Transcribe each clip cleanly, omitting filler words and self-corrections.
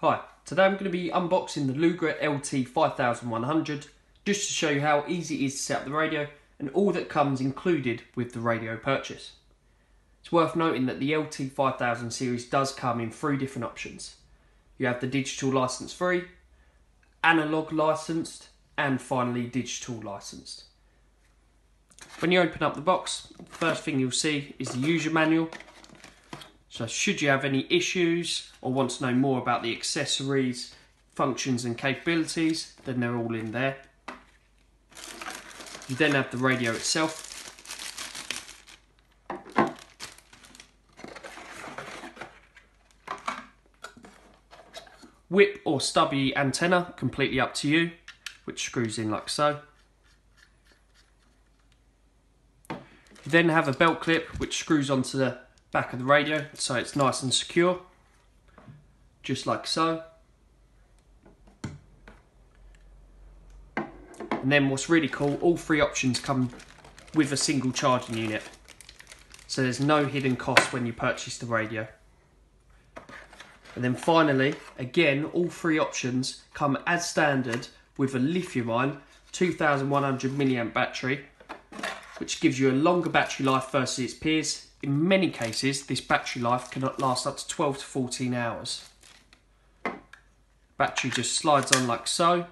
Hi, today I'm going to be unboxing the Lugra LT5100 just to show you how easy it is to set up the radio and all that comes included with the radio purchase. It's worth noting that the LT5000 series does come in three different options. You have the digital license free, analog licensed and finally digital licensed. When you open up the box, the first thing you'll see is the user manual. So should you have any issues or want to know more about the accessories, functions and capabilities, then they're all in there. You then have the radio itself. Whip or stubby antenna, completely up to you, which screws in like so. You then have a belt clip which screws onto the back of the radio so it's nice and secure, just like so. And then what's really cool, all three options come with a single charging unit, so there's no hidden cost when you purchase the radio. And then finally, again, all three options come as standard with a lithium-ion 2100 milliamp battery, which gives you a longer battery life versus its peers. In many cases, this battery life can last up to 12 to 14 hours. Battery just slides on like so,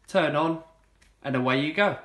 turn on, and away you go.